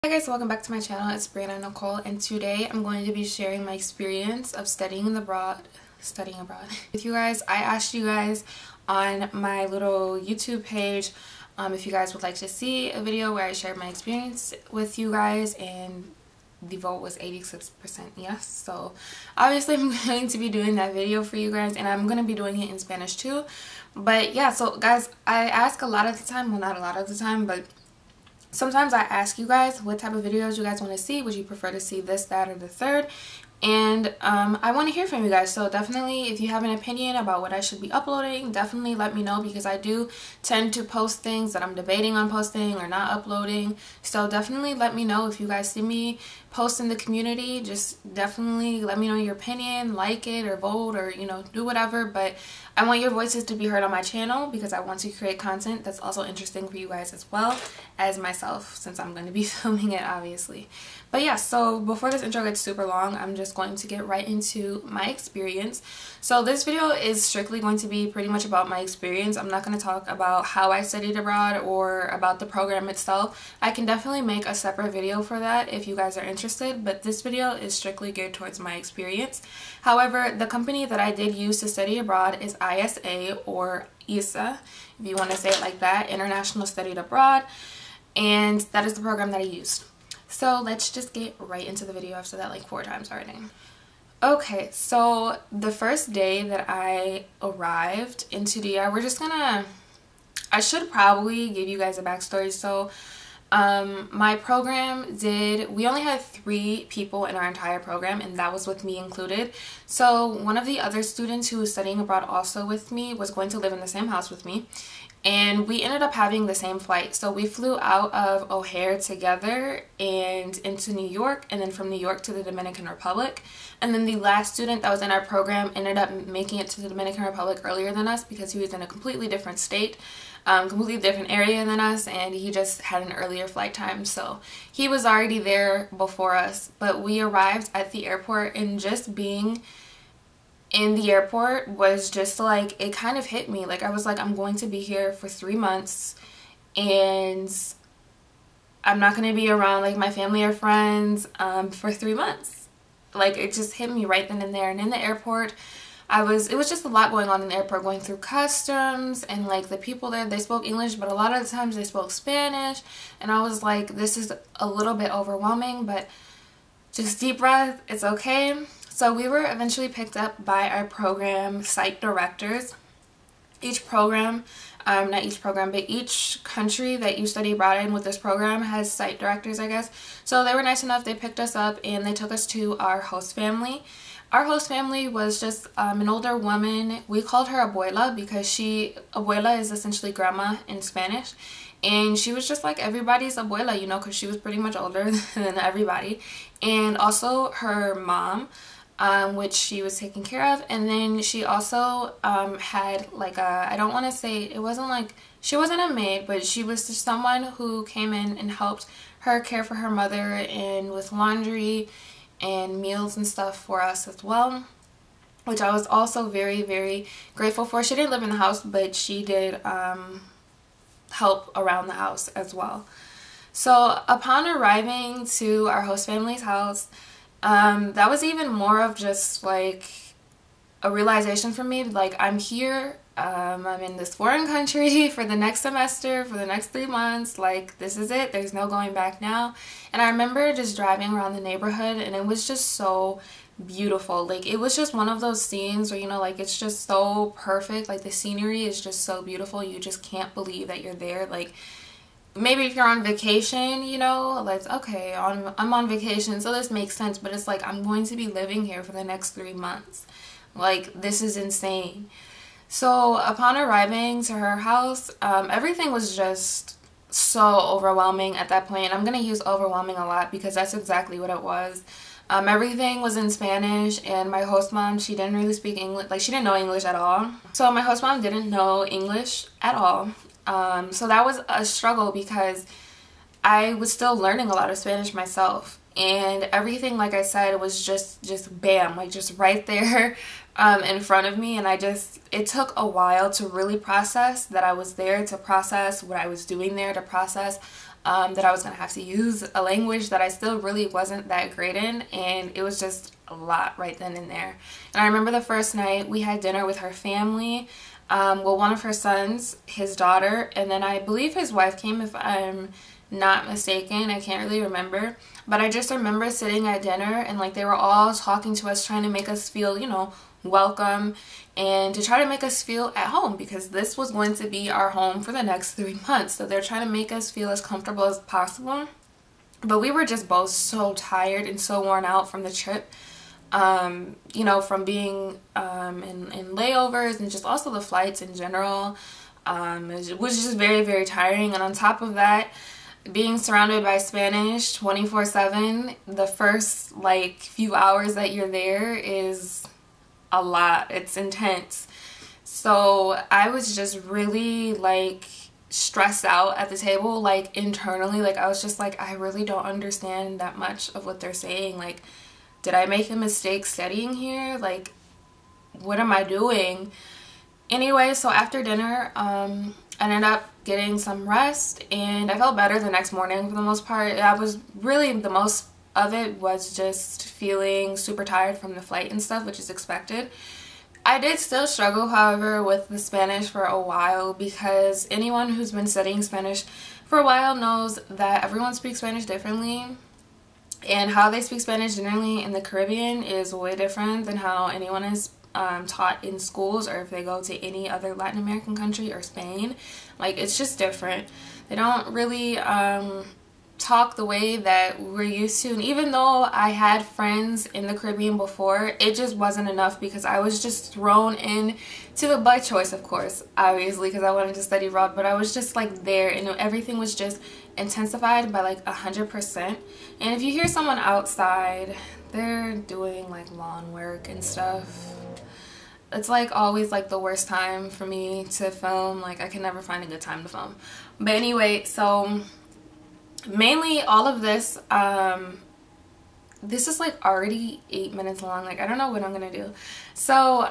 Hi guys, welcome back to my channel. It's Breanna Nicole, and today I'm going to be sharing my experience of studying abroad with you guys. I asked you guys on my little YouTube page if you guys would like to see a video where I shared my experience with you guys, and the vote was 86% yes. So obviously I'm going to be doing that video for you guys, and I'm going to be doing it in Spanish too. But yeah, so guys, I ask a lot of the time, well, not a lot of the time, but sometimes I ask you guys what type of videos you guys want to see. Would you prefer to see this, that, or the third? And I want to hear from you guys. So definitely, if you have an opinion about what I should be uploading, definitely let me know, because I do tend to post things that I'm debating on posting or not uploading. So definitely let me know if you guys see me post in the community. Just definitely let me know your opinion, like it or vote, or do whatever. But I want your voices to be heard on my channel, because I want to create content that's also interesting for you guys as well as myself, since I'm going to be filming it obviously. But yeah, so before this intro gets super long, I'm just going to get right into my experience. So this video is strictly going to be pretty much about my experience. I'm not going to talk about how I studied abroad or about the program itself. I can definitely make a separate video for that if you guys are interested, but this video is strictly geared towards my experience. However, the company that I did use to study abroad is ISA, or ISA, if you want to say it like that, International Studied Abroad, and that is the program that I used. So let's just get right into the video. I've said that like 4 times already. Okay, so the first day that I arrived into DR, I should probably give you guys a backstory. So my program we only had 3 people in our entire program, and that was with me included. So one of the other students who was studying abroad also with me was going to live in the same house with me, and we ended up having the same flight. So we flew out of O'Hare together and into New York, and then from New York to the Dominican Republic. And then the last student that was in our program ended up making it to the Dominican Republic earlier than us, because he was in a completely different state, completely different area than us, and he just had an earlier flight time. So he was already there before us. But we arrived at the airport, and just being in the airport was just like, it kind of hit me. Like, I was like, I'm going to be here for 3 months, and I'm not going to be around like my family or friends for 3 months. Like, it just hit me right then and there. And in the airport, it was just a lot going on in the airport, going through customs, and like the people there, they spoke English, but a lot of the times they spoke Spanish, and I was like, this is a little bit overwhelming, but just deep breath, it's okay. So we were eventually picked up by our program site directors. Each program, not each program, but each country that you study abroad in with this program has site directors, I guess. So they were nice enough, they picked us up and they took us to our host family. Our host family was just an older woman. We called her abuela because abuela is essentially grandma in Spanish. And she was just like everybody's abuela, because she was pretty much older than everybody. And also her mom, which she was taking care of. And then she also had like I don't want to say, it wasn't like, she wasn't a maid, but she was just someone who came in and helped her care for her mother, and with laundry and meals and stuff for us as well, which I was also very, very grateful for. She didn't live in the house, but she did help around the house as well. So upon arriving to our host family's house, that was even more of just like a realization for me. Like, I'm here, I'm in this foreign country for the next semester, for the next 3 months. Like, this is it, there's no going back now. And I remember just driving around the neighborhood, and it was just so beautiful. Like, it was just one of those scenes where, like, it's just so perfect. Like, the scenery is just so beautiful, you just can't believe that you're there. Like, maybe if you're on vacation, like, okay, I'm on vacation, so this makes sense. But it's like, I'm going to be living here for the next 3 months. Like, this is insane. So upon arriving to her house, everything was just so overwhelming at that point. I'm going to use overwhelming a lot because that's exactly what it was. Everything was in Spanish, and my host mom, she didn't really speak English. Like, she didn't know English at all. So my host mom didn't know English at all. So that was a struggle, because I was still learning a lot of Spanish myself, and everything, like I said, was just bam, like just right there in front of me. And it took a while to really process that I was there, to process what I was doing there, to process that I was gonna have to use a language that I still really wasn't that great in, and it was just a lot right then and there. And I remember the first night we had dinner with her family, well, one of her sons, his daughter, and then I believe his wife came, if I'm not mistaken. I can't really remember, but I just remember sitting at dinner and like they were all talking to us, trying to make us feel, you know, welcome, and to try to make us feel at home, because this was going to be our home for the next 3 months. So they're trying to make us feel as comfortable as possible. But we were just both so tired and so worn out from the trip, you know, from being in layovers, and just also the flights in general. It was just very, very tiring. And on top of that, being surrounded by Spanish 24/7, the first like few hours that you're there is a lot. It's intense. So I was just really like stressed out at the table, like internally. Like I was just like, I really don't understand that much of what they're saying. Like, did I make a mistake studying here? Like, what am I doing? Anyway, so after dinner, I ended up getting some rest, and I felt better the next morning for the most part. I was really, the most of it was just feeling super tired from the flight and stuff, which is expected. I did still struggle, however, with the Spanish for a while, because anyone who's been studying Spanish for a while knows that everyone speaks Spanish differently, and how they speak Spanish generally in the Caribbean is way different than how anyone is taught in schools, or if they go to any other Latin American country or Spain. Like, it's just different. They don't really talk the way that we're used to. And even though I had friends in the Caribbean before, it just wasn't enough, because I was just thrown in to it by choice, of course, obviously, because I wanted to study abroad. But I was just like there, and everything was just intensified by like 100%. And if you hear someone outside, they're doing like lawn work and stuff, it's like always like the worst time for me to film. Like, I can never find a good time to film. But anyway, so mainly all of this, this is like already 8 minutes long. Like, I don't know what I'm gonna do. So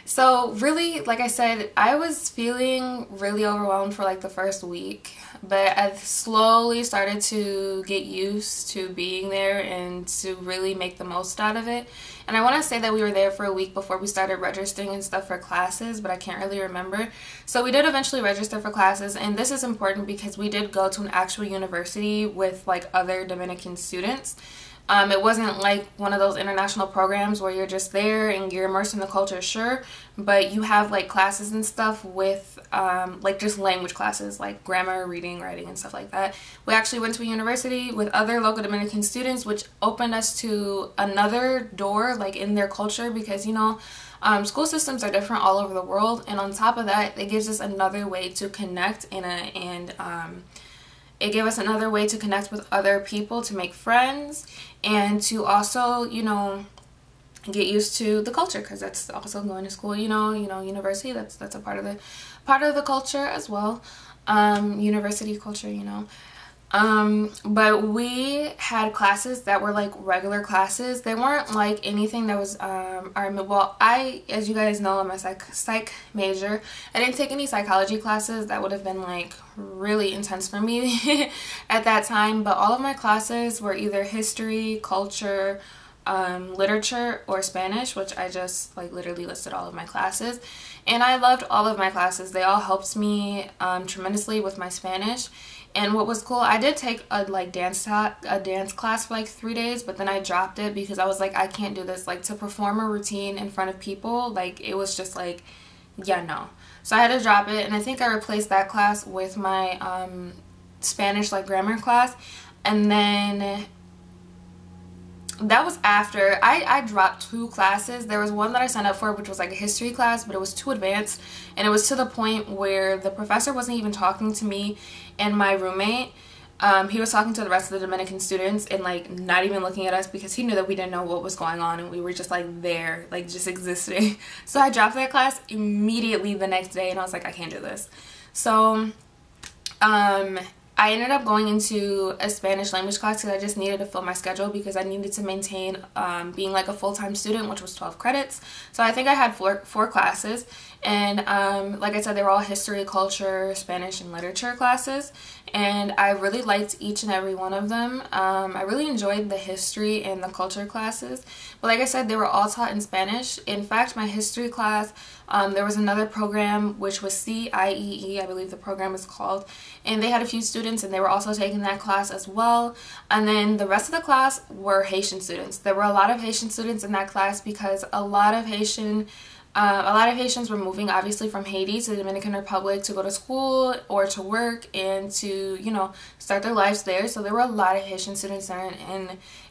so really, like I said, I was feeling really overwhelmed for like the first week, but I slowly started to get used to being there and to really make the most out of it. And I want to say that we were there for a week before we started registering and stuff for classes, but I can't really remember. So we did eventually register for classes, and this is important because we did go to an actual university with like other Dominican students. It wasn't like one of those international programs where you're just there and you're immersed in the culture, sure, but you have like classes and stuff with like just language classes, like grammar, reading, writing, and stuff like that. We actually went to a university with other local Dominican students, which opened us to another door like in their culture, because, you know, school systems are different all over the world, and on top of that, it gives us another way to connect it gave us another way to connect with other people, to make friends, and to also, you know, get used to the culture, because that's also going to school, you know, university, that's a part of the culture as well, university culture, you know. But we had classes that were like regular classes. They weren't like anything that was well, as you guys know, I'm a psych major. I didn't take any psychology classes. That would have been like really intense for me at that time. But all of my classes were either history, culture, literature, or Spanish, which I just like literally listed all of my classes, and I loved all of my classes. They all helped me tremendously with my Spanish. And what was cool, I did take a dance class for like 3 days, but then I dropped it because I was like, I can't do this. Like, to perform a routine in front of people, like, it was just like, yeah, no. So I had to drop it, and I think I replaced that class with my Spanish like grammar class. And then that was after I dropped 2 classes. There was one that I signed up for, which was like a history class, but it was too advanced, and it was to the point where the professor wasn't even talking to me and my roommate. He was talking to the rest of the Dominican students and like not even looking at us, because he knew that we didn't know what was going on, and we were just like there, like just existing. So I dropped that class immediately the next day, and I was like, I can't do this. So I ended up going into a Spanish language class because I just needed to fill my schedule because I needed to maintain being like a full-time student, which was 12 credits. So I think I had four classes, and like I said, they were all history, culture, Spanish, and literature classes, and I really liked each and every one of them. I really enjoyed the history and the culture classes, but like I said, they were all taught in Spanish. In fact, my history class, there was another program which was CIEE, I believe the program is called, and they had a few students and they were also taking that class as well. And then the rest of the class were Haitian students. There were a lot of Haitian students in that class because a lot of Haitians were moving obviously from Haiti to the Dominican Republic to go to school or to work and to, you know, start their lives there. So there were a lot of Haitian students there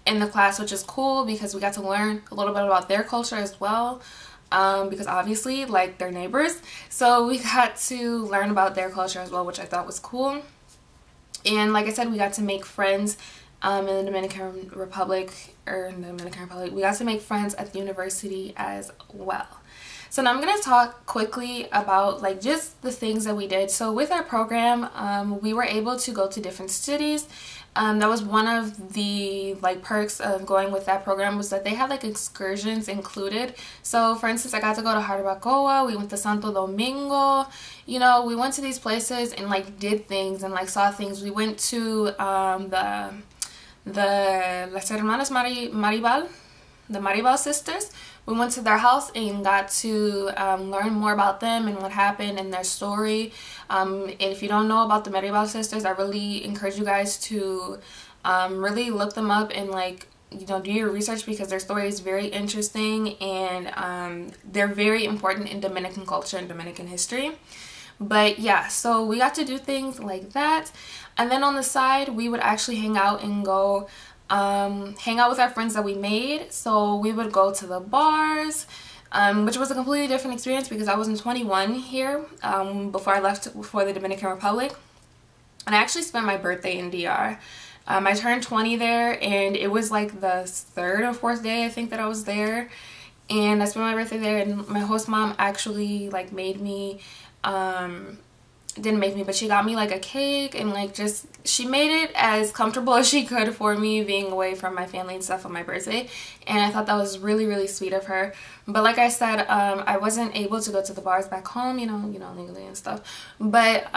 in the class, which is cool because we got to learn a little bit about their culture as well. Because obviously, like, they're neighbors, so we got to learn about their culture as well, which I thought was cool. And like I said, we got to make friends in the Dominican Republic, we got to make friends at the university as well. So now I'm going to talk quickly about like just the things that we did. So with our program, we were able to go to different cities. That was one of the like perks of going with that program, was that they had like excursions included. So for instance, I got to go to Jarabacoa, we went to Santo Domingo, you know, we went to these places and like did things and like saw things. We went to the Las Hermanas Maribal, the Maribal sisters. We went to their house and got to learn more about them and what happened and their story. And if you don't know about the Maribal sisters, I really encourage you guys to really look them up and, like, you know, do your research, because their story is very interesting and they're very important in Dominican culture and Dominican history. But yeah, so we got to do things like that. And then on the side, we would actually hang out and go hang out with our friends that we made. So we would go to the bars, which was a completely different experience because I wasn't 21 here before I left for the Dominican Republic, and I actually spent my birthday in DR. I turned 20 there, and it was like the 3rd or 4th day I think that I was there, and I spent my birthday there. And my host mom actually like made me didn't make me, but she got me like a cake, and like just she made it as comfortable as she could for me being away from my family and stuff on my birthday, and I thought that was really, really sweet of her. But like I said, I wasn't able to go to the bars back home, you know, legally and stuff, but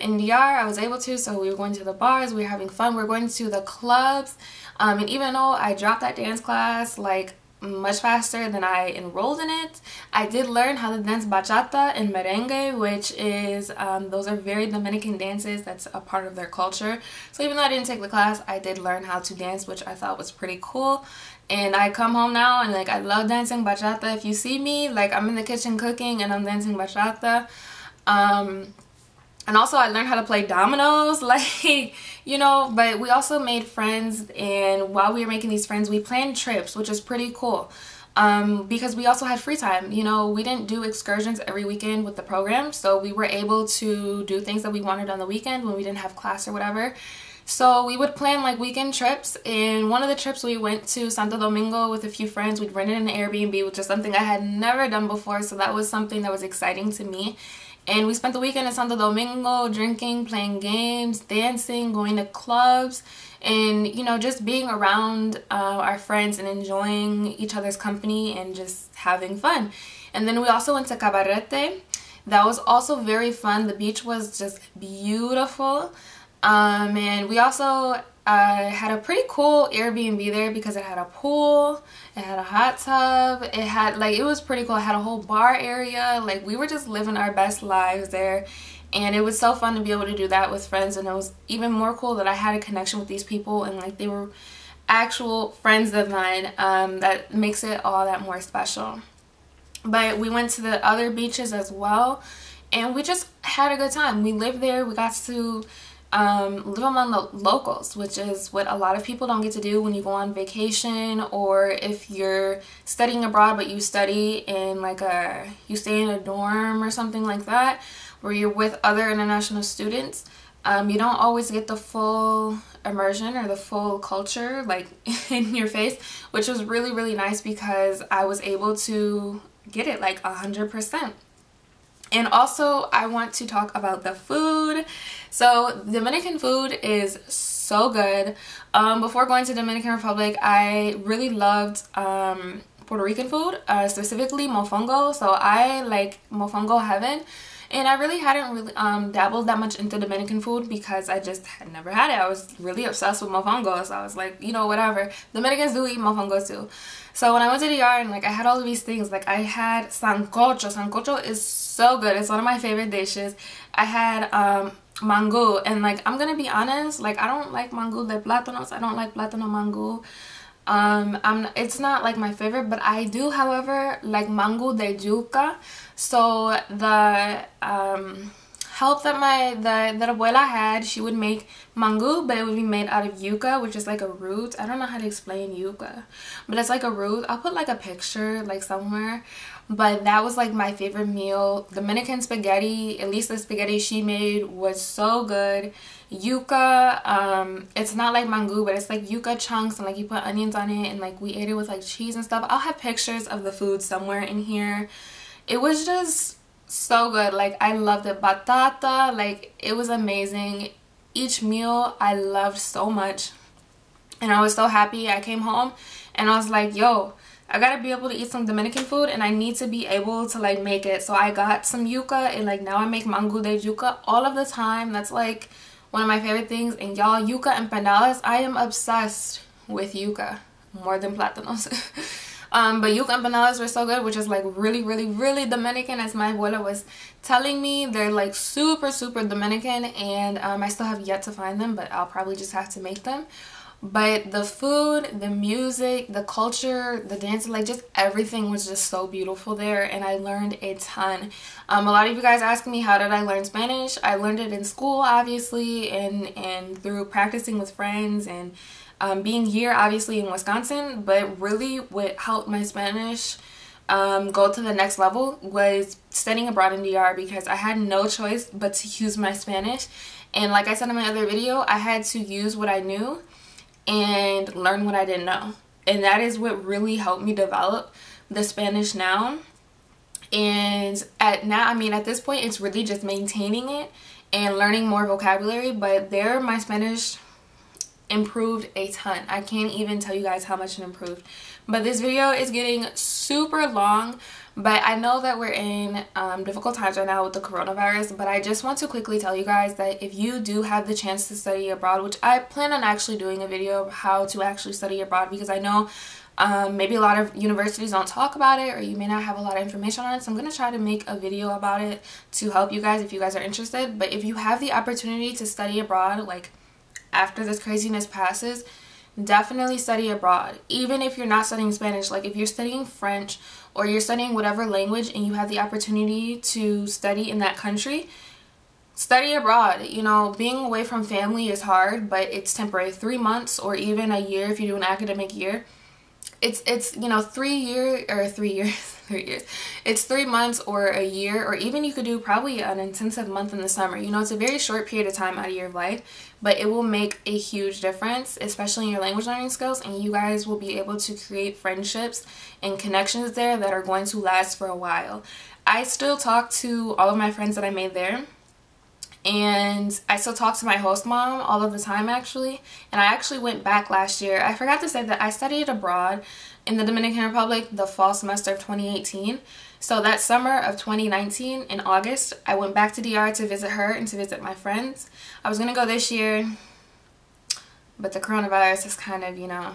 in DR I was able to. So we were going to the bars, we were having fun, we were going to the clubs, and even though I dropped that dance class like much faster than I enrolled in it, I did learn how to dance bachata and merengue, which is those are very Dominican dances. That's a part of their culture. So even though I didn't take the class, I did learn how to dance, which I thought was pretty cool. And I come home now and like I love dancing bachata. If you see me, like I'm in the kitchen cooking and I'm dancing bachata. And also I learned how to play dominoes, like, you know. But we also made friends, and while we were making these friends, we planned trips, which is pretty cool, because we also had free time. You know, we didn't do excursions every weekend with the program, so we were able to do things that we wanted on the weekend when we didn't have class or whatever. So we would plan like weekend trips, and one of the trips we went to Santo Domingo with a few friends. We'd rented an Airbnb, which is something I had never done before, so that was something that was exciting to me. And we spent the weekend in Santo Domingo drinking, playing games, dancing, going to clubs, and, you know, just being around our friends and enjoying each other's company and just having fun. And then we also went to Cabarete. That was also very fun. The beach was just beautiful. And we also had a pretty cool Airbnb there because it had a pool, it had a hot tub, it had like, it was pretty cool. It had a whole bar area. Like, we were just living our best lives there, and it was so fun to be able to do that with friends. And it was even more cool that I had a connection with these people, and like they were actual friends of mine. That makes it all that more special. But we went to the other beaches as well, and we just had a good time. We lived there. We got to live among the locals, which is what a lot of people don't get to do when you go on vacation, or if you're studying abroad but you study in like you stay in a dorm or something like that, where you're with other international students. You don't always get the full immersion or the full culture like in your face, which was really, really nice because I was able to get it like 100%. And also I want to talk about the food. So Dominican food is so good. Before going to Dominican Republic, I really loved Puerto Rican food, specifically mofongo. So I like mofongo heaven. And I really hadn't dabbled that much into Dominican food because I just had never had it. I was really obsessed with mofongo, so I was like, you know, whatever. Dominicans do eat mofongo too. So when I went to the DR and like I had all of these things, like I had sancocho. Sancocho is so good. It's one of my favorite dishes. I had mango, and like I'm gonna be honest, like I don't like mango de plátanos. I don't like plátano mango. It's not like my favorite, but I do, however, like mango de yuca. So the help that that abuela had, she would make mango, but it would be made out of yuca, which is like a root. I don't know how to explain yuca, but it's like a root. I'll put like a picture like somewhere. But that was like my favorite meal. Dominican spaghetti, at least the spaghetti she made, was so good. Yuca, it's not like mango, but it's like yuca chunks, and like you put onions on it, and like we ate it with like cheese and stuff. I'll have pictures of the food somewhere in here. It was just so good. Like I loved it. Batata, like it was amazing. Each meal I loved so much, and I was so happy. I came home and I was like, yo, I gotta be able to eat some Dominican food, and I need to be able to like make it. So I got some yuca, and like now I make mango de yuca all of the time. That's like one of my favorite things. And y'all, yuca empanadas, I am obsessed with yuca more than plátanos. But yuca empanadas were so good, which is like really Dominican, as my abuela was telling me. They're like super Dominican, and I still have yet to find them, but I'll probably just have to make them. But the food, the music, the culture, the dancing, like just everything was just so beautiful there, and I learned a ton. A lot of you guys ask me, how did I learn Spanish? I learned it in school, obviously, and through practicing with friends, and being here, obviously, in Wisconsin. But really what helped my Spanish go to the next level was studying abroad in DR, because I had no choice but to use my Spanish. And like I said in my other video, I had to use what I knew and learn what I didn't know, and that is what really helped me develop the Spanish now. And at this point, it's really just maintaining it and learning more vocabulary. But there, my Spanish improved a ton. I can't even tell you guys how much it improved. But this video is getting super long, but I know that we're in difficult times right now with the coronavirus. But I just want to quickly tell you guys that if you do have the chance to study abroad, which I plan on actually doing a video of how to actually study abroad, because I know maybe a lot of universities don't talk about it, or you may not have a lot of information on it. So I'm going to try to make a video about it to help you guys if you guys are interested. But if you have the opportunity to study abroad, like after this craziness passes, definitely study abroad. Even if you're not studying Spanish, like if you're studying French or you're studying whatever language and you have the opportunity to study in that country, study abroad. You know, being away from family is hard, but it's temporary. 3 months or even a year if you do an academic year. It's you know, 3 years or 3 years 3 years. It's 3 months or a year, or even you could do probably an intensive month in the summer. You know, it's a very short period of time out of your life, but it will make a huge difference, especially in your language learning skills, and you guys will be able to create friendships and connections there that are going to last for a while. I still talk to all of my friends that I made there, and I still talk to my host mom all of the time, actually. And I actually went back last year. I forgot to say that I studied abroad in the Dominican Republic the fall semester of 2018. So that summer of 2019, in August, I went back to DR to visit her and to visit my friends. I was gonna go this year, but the coronavirus has kind of, you know,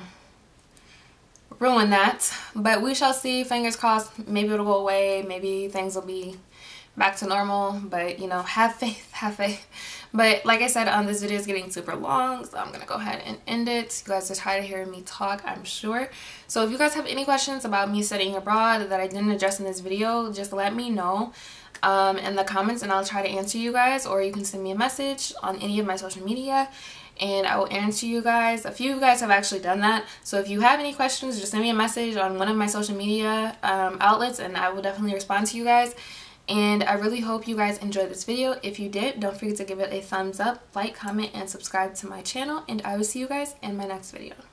ruined that. But we shall see. Fingers crossed. Maybe it'll go away. Maybe things will be back to normal, but you know, have faith. But like I said, this video is getting super long, so I'm gonna go ahead and end it. You guys are tired of hearing me talk, I'm sure. So if you guys have any questions about me studying abroad that I didn't address in this video, just let me know in the comments, and I'll try to answer you guys. Or you can send me a message on any of my social media and I will answer you guys. A few of you guys have actually done that, so if you have any questions, just send me a message on one of my social media outlets, and I will definitely respond to you guys. And I really hope you guys enjoyed this video. If you did, don't forget to give it a thumbs up, like, comment, and subscribe to my channel. And I will see you guys in my next video.